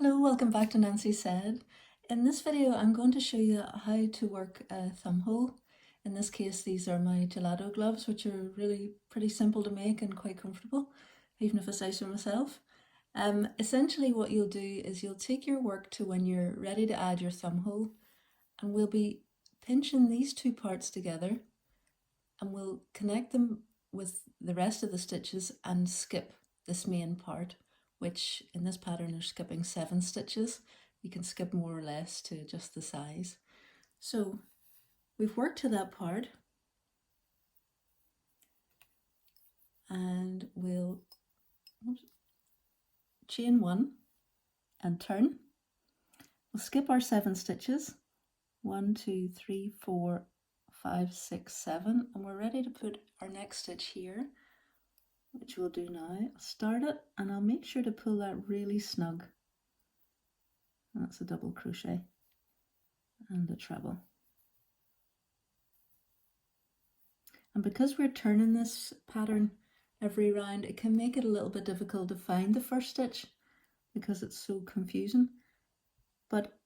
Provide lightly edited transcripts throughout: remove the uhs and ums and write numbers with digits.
Hello, welcome back to Nancy Said. In this video I'm going to show you how to work a thumb hole. In this case these are my gelato gloves, which are really pretty simple to make and quite comfortable, even if I say so myself. Essentially what you'll do is you'll take your work to when you're ready to add your thumb hole, and we'll be pinching these two parts together and we'll connect them with the rest of the stitches and skip this main part, which in this pattern are skipping 7 stitches. You can skip more or less to adjust the size. So we've worked to that part, and we'll chain 1 and turn. We'll skip our 7 stitches, 1, 2, 3, 4, 5, 6, 7, and we're ready to put our next stitch here, which we'll do now. I'll start it and I'll make sure to pull that really snug. That's a double crochet and a treble. And because we're turning this pattern every round, it can make it a little bit difficult to find the first stitch because it's so confusing. But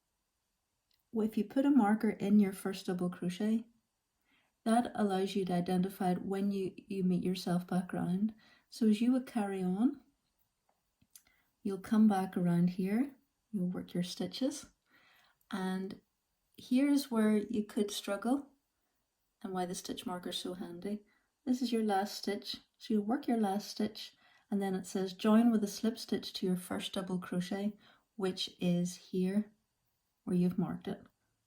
if you put a marker in your first double crochet, that allows you to identify it when you meet yourself back round. So as you would carry on, you'll come back around here, you'll work your stitches, and here's where you could struggle and why the stitch marker is so handy. This is your last stitch, so you'll work your last stitch, and then it says join with a slip stitch to your first double crochet, which is here where you've marked it.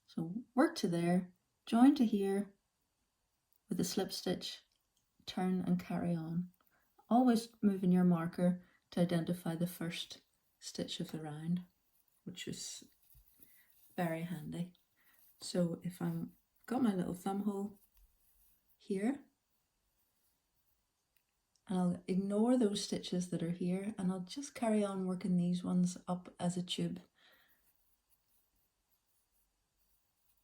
So work to there, join to here with a slip stitch, turn and carry on. Always moving your marker to identify the first stitch of the round, which is very handy. So if I've got my little thumb hole here, and I'll ignore those stitches that are here, and I'll just carry on working these ones up as a tube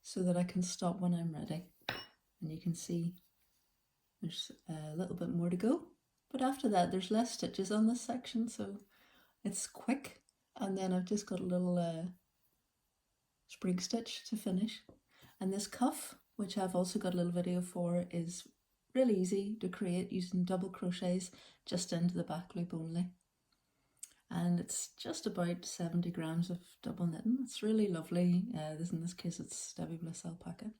so that I can stop when I'm ready. And you can see there's a little bit more to go, but after that there's less stitches on this section, so it's quick. And then I've just got a little sprig stitch to finish. And this cuff, which I've also got a little video for, is really easy to create using double crochets just into the back loop only. And it's just about 70 grams of double knitting. It's really lovely. In this case it's Debbie Bliss alpaca.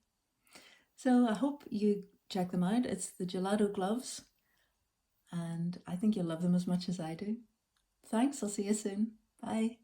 So I hope you check them out. It's the gelato gloves, and I think you'll love them as much as I do. Thanks, I'll see you soon. Bye.